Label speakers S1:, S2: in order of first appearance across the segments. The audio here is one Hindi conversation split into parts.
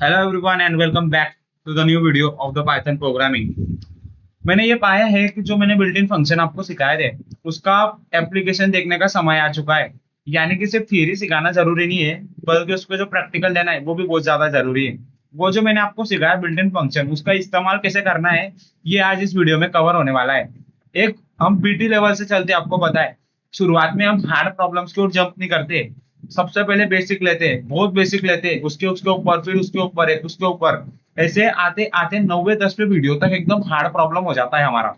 S1: Hello everyone and welcome back to the new video of the Python programming. मैंने ये पाया है कि जो मैंने बिल्ट इन फंक्शन आपको सिखाए थे उसका एप्लीकेशन देखने का समय आ चुका है। यानी कि सिर्फ थियरी सिखाना जरूरी नहीं है, बल्कि उसको जो प्रैक्टिकल देना है वो भी बहुत ज्यादा जरूरी है। वो जो मैंने आपको सिखाया बिल्ट इन फंक्शन, उसका इस्तेमाल कैसे करना है ये आज इस वीडियो में कवर होने वाला है। एक हम बीटी लेवल से चलते, आपको पता है शुरुआत में हम हार्ड प्रॉब्लम्स की ओर जंप नहीं करते। सबसे पहले बेसिक लेते हैं, बहुत बेसिक लेते हैं, उसके उसके ऊपर, फिर उसके ऊपर है, उसके ऊपर, ऐसे आते आते 90 10वें वीडियो तक एकदम हार्ड प्रॉब्लम हो जाता है हमारा।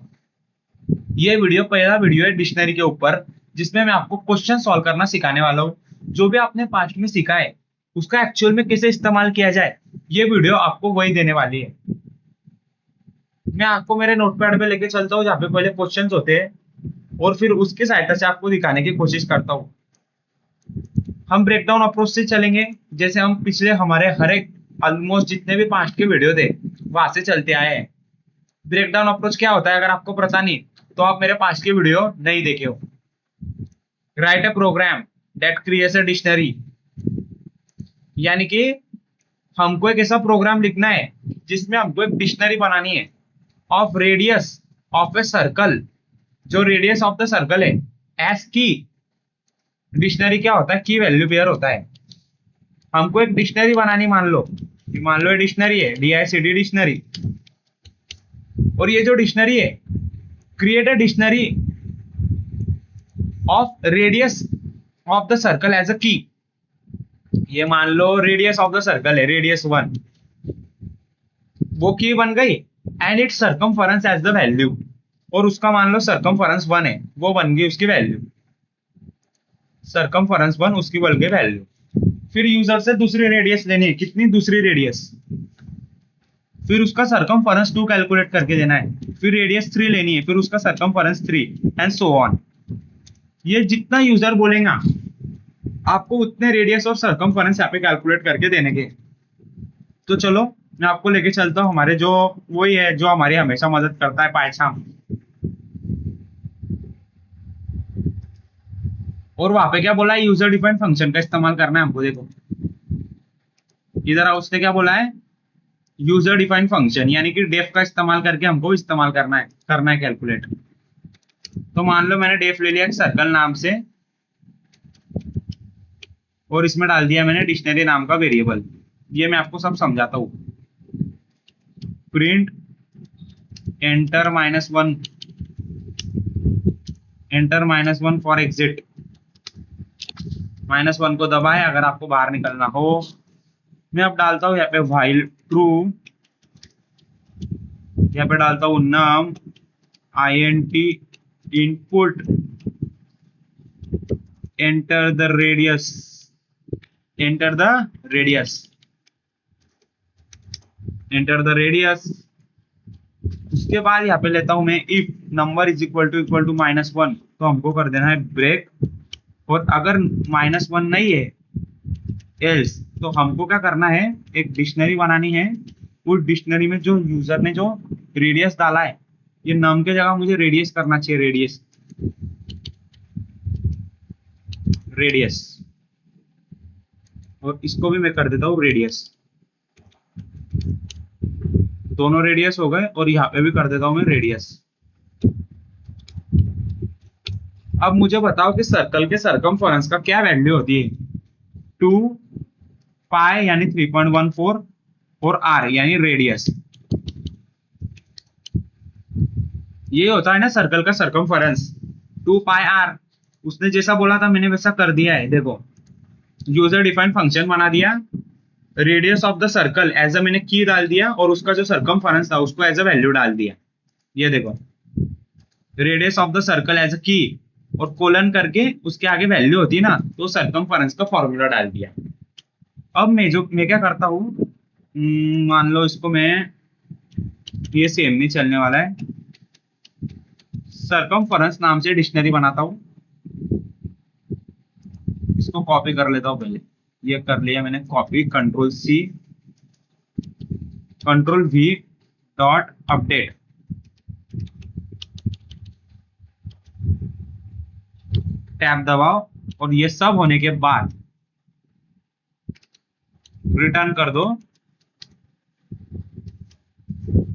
S1: ये वीडियो पहला वीडियो है डिक्शनरी के ऊपर, जिसमें मैं आपको क्वेश्चन सॉल्व करना सिखाने वाला हूँ। जो भी आपने पास्ट में सीखा है उसका एक्चुअल में कैसे इस्तेमाल किया जाए, ये वीडियो आपको वही देने वाली है। मैं आपको मेरे नोटपैड पे लेके चलता हूँ जहाँ पे पहले क्वेश्चंस होते हैं, और फिर उसके सहायता से आपको दिखाने की कोशिश करता हूँ। हम ब्रेकडाउन अप्रोच से चलेंगे, जैसे हम पिछले हमारे हर एक ऑलमोस्ट जितने भी पास्ट के वीडियो थे वहां से चलते आए हैं। ब्रेकडाउन अप्रोच क्या होता है अगर आपको पता नहीं तो आप मेरे पास्ट के वीडियो नहीं देखे हो। Write a program that creates a dictionary, यानी कि हमको एक ऐसा प्रोग्राम लिखना है जिसमें हमको एक डिक्शनरी बनानी है of radius of a circle. जो रेडियस ऑफ द सर्कल है एस की। डिक्शनरी क्या होता है? की वैल्यू पेयर होता है। हमको एक डिक्शनरी बनानी, मान लो ये डिक्शनरी है, DICD डिक्शनरी। और ये जो डिक्शनरी है, create a dictionary of radius of the circle as a key. ये मान लो रेडियस ऑफ द सर्कल है, रेडियस 1, वो की बन गई, and it circumference as the value. और उसका मान लो सर्कमफरेंस 1 है, वो बन गई उसकी वैल्यू। सर्कमफरेंस 1 उसकी बन गई वैल्यू। फिर यूजर से दूसरी रेडियस लेनी है, कितनी? दूसरी रेडियस। फिर उसका सर्कमफरेंस 2 कैलकुलेट करके देना है। फिर रेडियस 3 लेनी है, फिर उसका सर्कमफरेंस 3, एंड सो ऑन। ये जितना यूजर बोलेगा आपको उतने रेडियस और सर्कमफरेंस यहाँ पे कैलकुलेट करके देने के। तो चलो मैं आपको लेके चलता हूँ हमारे जो वही है जो हमारी हमेशा मदद करता है, पाइथन। और वहां पे क्या बोला है? यूजर डिफाइंड फंक्शन का इस्तेमाल करना है हमको। देखो इधर उसने क्या बोला है, यूजर डिफाइंड फंक्शन, यानी कि डेफ का इस्तेमाल करके हमको इस्तेमाल करना है कैलकुलेट। तो मान लो मैंने डेफ ले लिया एक सर्कल नाम से, और इसमें डाल दिया मैंने डिक्शनरी नाम का वेरिएबल। ये मैं आपको सब समझाता हूँ। Print enter -1 for exit. -1 को दबाए अगर आपको बाहर निकलना हो। मैं अब डालता हूँ यहाँ पे व्हाइल ट्रू, यहाँ पे डालता हूँ num INT input enter the radius, enter the radius, enter the radius. उसके बाद यहाँ पे लेता हूं मैं if number is equal to -1, तो हमको कर देना है ब्रेक। और अगर -1 नहीं है एल्स, तो हमको क्या करना है, एक डिक्शनरी बनानी है। उस डिक्शनरी में जो यूजर ने जो रेडियस डाला है, ये नम के जगह मुझे रेडियस करना चाहिए, रेडियस, रेडियस। और इसको भी मैं कर देता हूँ रेडियस। दोनों रेडियस हो गए, और यहाँ पे भी कर देता हूँ मैं रेडियस। अब मुझे बताओ कि सर्कल के सर्कमफरेंस का क्या वैल्यू होती है? 2 पाई यानी 3.14, और r यानी रेडियस। ये होता है ना सर्कल का सर्कमफरेंस, 2 पाई r। उसने जैसा बोला था मैंने वैसा कर दिया है। देखो यूजर डिफाइंड फंक्शन बना दिया, radius of the circle as a मैंने की डाल दिया, और उसका जो सर्कमफरेंस था उसको एज अ वैल्यू डाल दिया। ये देखो radius of the circle as a की, और कोलन करके उसके आगे वैल्यू होती है ना, तो सर्कमफरेंस का फॉर्मूला डाल दिया। अब मैं क्या करता हूँ, मान लो इसको मैं, ये सेम नहीं चलने वाला है, सर्कमफरेंस नाम से डिक्शनरी बनाता हूँ। इसको कॉपी कर लेता हूँ पहले। ये कर लिया मैंने copy, Ctrl+C Ctrl+V dot update. Tab दबाओ, और ये सब होने के बाद रिटर्न कर दो।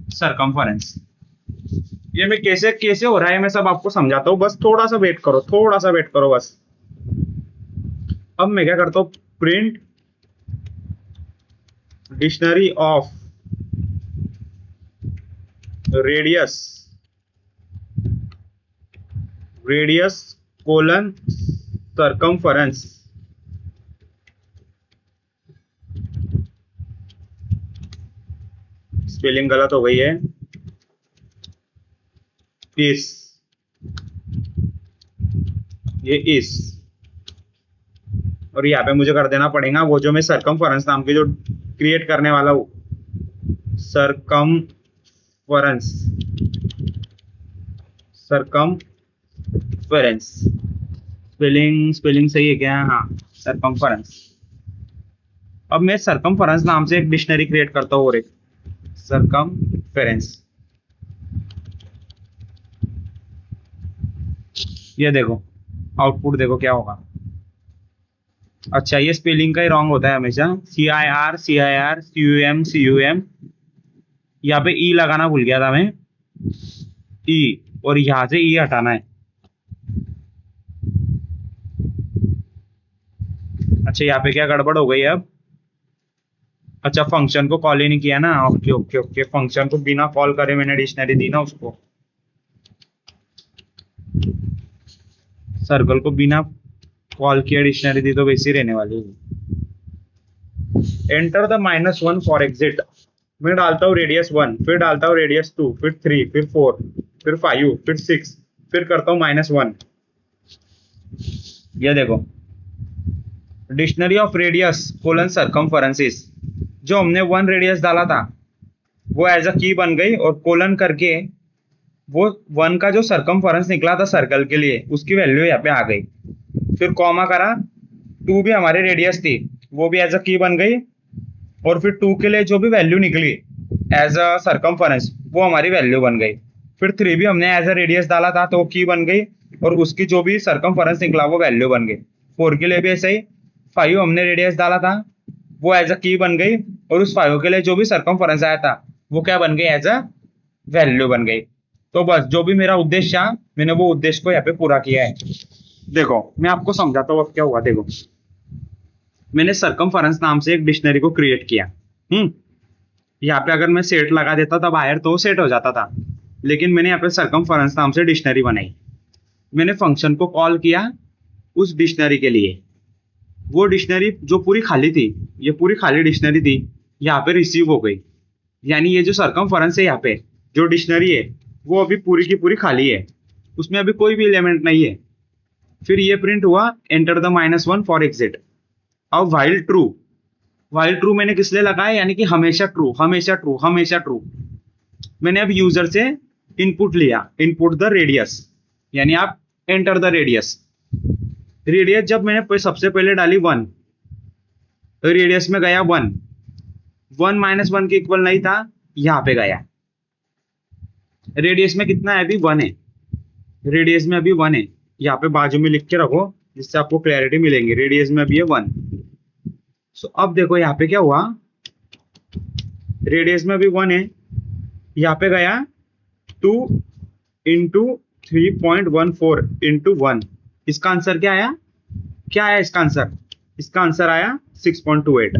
S1: सरकमफरेंस। ये मैं कैसे कैसे हो रहा है मैं सब आपको समझाता हूँ, बस थोड़ा सा वेट करो, थोड़ा सा वेट करो बस। अब मैं क्या करता हूँ, print dictionary of radius, radius colon circumference. Spelling गलत हो गई है, इस, ये इस, और यहाँ पे मुझे कर देना पड़ेगा वो जो मैं सरकमफरेंस नाम की जो क्रिएट करने वाला हूँ, सरकमफरेंस, सरकमफरेंस। स्पेलिंग स्पेलिंग सही है क्या? हाँ, सरकमफरेंस। अब मैं सरकमफरेंस नाम से एक डिक्शनरी क्रिएट करता हूँ, और एक सरकमफरेंस। ये देखो आउटपुट देखो क्या होगा। अच्छा, ये स्पेलिंग का ही रॉन्ग होता है हमेशा, CIR CIR CUM CUM। यहाँ पे ई लगाना भूल गया था मैं, ई, और यहाँ से ई हटाना है। अच्छा, यहाँ पे क्या गड़बड़ हो गई अब? अच्छा, फंक्शन को कॉल ही नहीं किया ना। ओके ओके ओके, फंक्शन को बिना कॉल करे मैंने डिक्शनरी दी ना उसको, सर्कल को बिना कॉल किया डिक्शनरी दी तो वैसी रहने वाली है। Enter the -1 for exit. मैं डालता हूँ रेडियस 1, फिर डालता हूँ रेडियस 2, फिर 3, फिर 4, फिर 5, फिर 6, फिर करता हूँ -1। ये देखो, डिक्शनरी ऑफ रेडियस कोलन सरकमफरेंसेस। जो हमने 1 रेडियस डाला था वो एज अ की बन गई, और कोलन करके वो 1 का जो सरकमफरेंस निकला था सर्कल के लिए उसकी वैल्यू यहाँ पे आ गई। फिर कॉमा करा, 2 भी हमारी रेडियस थी वो भी एज अ की बन गई, और फिर 2 के लिए जो भी वैल्यू निकली एज अ सरकमफरेंस वो हमारी वैल्यू बन गई। फिर 3 भी हमने एज अ रेडियस डाला था तो वो की बन गई, और उसकी जो भी सरकमफरेंस निकला वो वैल्यू बन गई। 4 के लिए भी ऐसे ही, 5 हमने रेडियस डाला था वो एज अ की बन गई, और उस 5 के लिए जो भी सरकमफरेंस आया था वो क्या बन गई, एज अ वैल्यू बन गई। तो बस जो भी मेरा उद्देश्य था मैंने वो उद्देश्य को यहाँ पे पूरा किया है। देखो मैं आपको समझाता हूँ अब क्या हुआ। देखो, मैंने सरकमफरेंस नाम से एक डिक्शनरी को क्रिएट किया। यहाँ पे अगर मैं सेट लगा देता तब बाहर तो सेट हो जाता था, लेकिन मैंने यहाँ पे सरकमफरेंस नाम से डिक्शनरी बनाई। मैंने फंक्शन को कॉल किया उस डिक्शनरी के लिए। वो डिक्शनरी जो पूरी खाली थी, ये पूरी खाली डिक्शनरी थी, यहाँ पे रिसीव हो गई। यानी ये जो सरकमफरेंस है यहाँ पे जो डिक्शनरी है वो अभी पूरी की पूरी खाली है, उसमें अभी कोई भी एलिमेंट नहीं है। फिर ये प्रिंट हुआ, एंटर द -1 फॉर एग्जिट। अब वाइल ट्रू, वाइल ट्रू मैंने किस लिए लगाया, यानी कि हमेशा ट्रू, हमेशा ट्रू, हमेशा ट्रू। मैंने अब यूजर से इनपुट लिया, इनपुट द रेडियस, यानी आप एंटर द रेडियस। रेडियस जब मैंने सबसे पहले डाली 1, तो रेडियस में गया 1, 1 -1 के इक्वल नहीं था, यहां पे गया। रेडियस में कितना है, अभी 1 है, रेडियस में अभी 1 है। यहाँ पे बाजू में लिख के रखो जिससे आपको क्लैरिटी मिलेंगी। रेडियस में अभी है 1। सो अब देखो यहाँ पे क्या हुआ, रेडियस में अभी 1 है, यहाँ पे गया 2 इंटू 3.14 इंटू 1। इसका आंसर क्या आया, क्या आया इसका आंसर? इसका आंसर आया 6.28,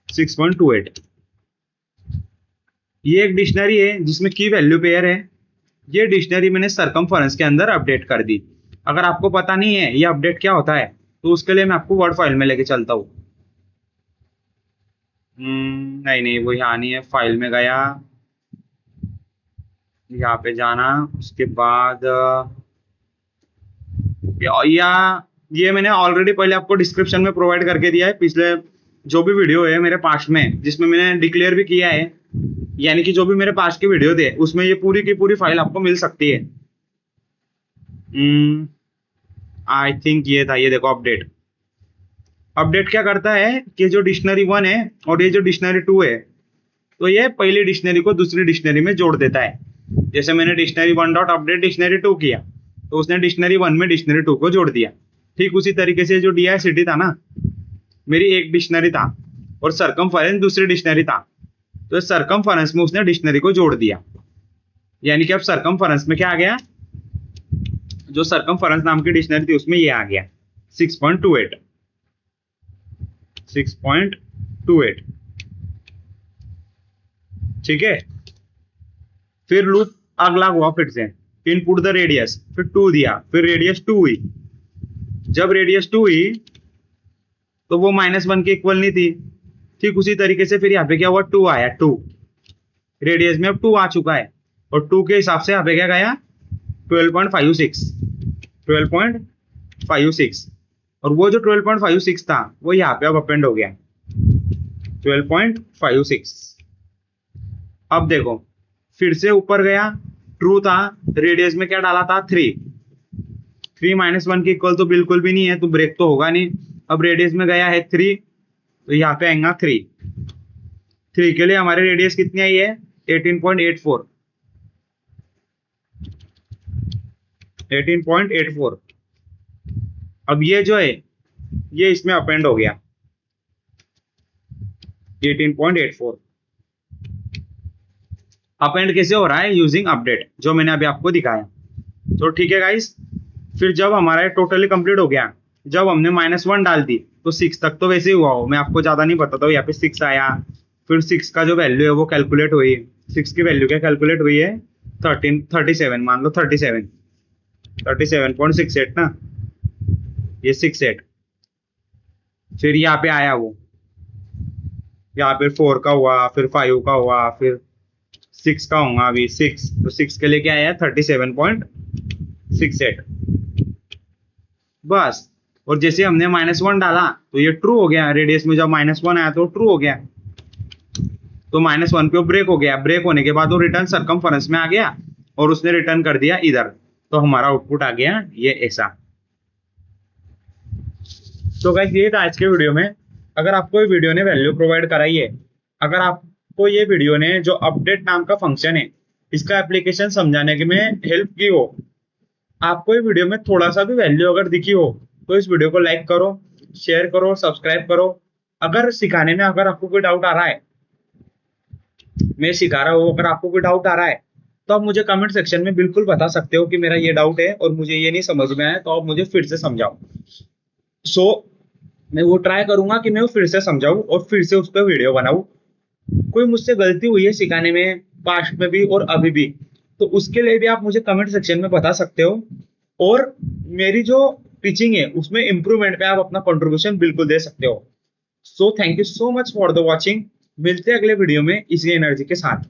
S1: 6.28। ये एक डिक्शनरी है जिसमें की वैल्यू पेयर है। ये डिक्शनरी मैंने सरकमफरेंस के अंदर अपडेट कर दी। अगर आपको पता नहीं है ये अपडेट क्या होता है तो उसके लिए मैं आपको वर्ड फाइल में लेके चलता हूँ। नहीं नहीं, वो यहाँ नहीं है, फाइल में गया, यहाँ पे जाना, उसके बाद या ये मैंने ऑलरेडी पहले आपको डिस्क्रिप्शन में प्रोवाइड करके दिया है। पिछले जो भी वीडियो है मेरे पास्ट में जिसमें मैंने डिक्लेयर भी किया है, यानी कि जो भी मेरे पास के वीडियो थे उसमें ये पूरी की पूरी फाइल आपको मिल सकती है। आई थिंक ये था, ये देखो अपडेट। अपडेट क्या करता है कि जो डिक्शनरी 1 है और ये जो डिक्शनरी 2 है, तो ये पहली डिक्शनरी को दूसरी डिक्शनरी में जोड़ देता है। जैसे मैंने डिक्शनरी 1 डॉट अपडेट डिक्शनरी 2 किया तो उसने डिक्शनरी 1 में डिक्शनरी 2 को जोड़ दिया। ठीक उसी तरीके से जो DICT था ना, मेरी एक डिक्शनरी था और सरकमफरेंस दूसरी डिक्शनरी था, तो सरकमफेरेंस में उसने डिक्शनरी को जोड़ दिया, यानी कि अब सरकमफेरेंस में क्या आ गया, जो सरकमफेरेंस नाम की डिक्शनरी थी उसमें ये आ गया 6.28। 6.28 ठीक है। फिर लूप अगला हुआ, फिर से इनपुट द रेडियस, फिर 2 दिया, फिर रेडियस 2 हुई। जब रेडियस 2 हुई तो वो -1 के इक्वल नहीं थी। ठीक उसी तरीके से फिर यहाँ पे क्या हुआ, 2 आया, 2 रेडियस में अब 2 आ चुका है, और 2 के हिसाब से यहाँ पे क्या गया 12.56। 12.56 और वो जो 12.56 था वो यहाँ पे अब अपेंड हो गया 12.56। अब देखो फिर से ऊपर गया, ट्रू था, रेडियस में क्या डाला था 3। 3 -1 के इक्वल तो बिल्कुल भी नहीं है, तो ब्रेक तो होगा नहीं। अब रेडियस में गया है 3, तो यहाँ पे आएगा 3। 3 के लिए हमारे रेडियस कितनी आई है 18.84। 18.84। अब ये जो है ये इसमें अपेंड हो गया 18.84। अपेंड कैसे हो रहा है, यूजिंग अपडेट, जो मैंने अभी आपको दिखाया। तो ठीक है गाइस, फिर जब हमारा टोटली कंप्लीट हो गया, जब हमने -1 डाल दी तो 6 तक तो वैसे ही हुआ हो, मैं आपको ज्यादा नहीं बताता हूँ। यहाँ पे 6 आया, फिर 6 का जो वैल्यू है वो कैलकुलेट हुई। 6 की वैल्यू क्या कैलकुलेट हुई है 37, मान लो 37.68 ना, ये 68। फिर यहाँ पे आया वो, यहाँ पे 4 का हुआ, फिर 5 का हुआ, फिर 6 का होगा अभी 6, तो 6 के लिए क्या आया 37.68 बस। और जैसे हमने -1 डाला तो ये ट्रू हो गया, रेडियस में जब -1 आया तो ट्रू हो गया, तो -1 पे ब्रेक हो गया। ब्रेक होने के बाद वो रिटर्न सरकमफेरेंस में आ गया और उसने रिटर्न कर दिया इधर, तो हमारा आउटपुट आ गया ये ऐसा। तो गाइस ये था आज के वीडियो में। अगर आपको ये वीडियो ने वैल्यू प्रोवाइड कराई है, अगर आपको ये वीडियो ने जो अपडेट नाम का फंक्शन है इसका एप्लीकेशन समझाने के में हेल्प की हो, आपको ये वीडियो में थोड़ा सा भी वैल्यू अगर दिखी हो, तो इस वीडियो को लाइक करो, शेयर करो, सब्सक्राइब करो। अगर सिखाने में अगर आपको कोई डाउट आ रहा है, मैं सिखा रहा हूँ, अगर आपको कोई डाउट आ रहा है तो आप मुझे कमेंट सेक्शन में बिल्कुल बता सकते हो कि मेरा ये डाउट है और मुझे ये नहीं समझ में आया, तो आप मुझे फिर से समझाओ। मैं वो ट्राई करूंगा कि मैं वो फिर से समझाऊं और फिर से उस पर वीडियो बनाऊं। कोई मुझसे गलती हुई है सिखाने में पास्ट में भी और अभी भी, तो उसके लिए भी आप मुझे कमेंट सेक्शन में बता सकते हो, और मेरी जो टीचिंग है उसमें इंप्रूवमेंट पे आप अपना कंट्रीब्यूशन बिल्कुल दे सकते हो। So thank you so much for the watching. मिलते हैं अगले वीडियो में इसी एनर्जी के साथ।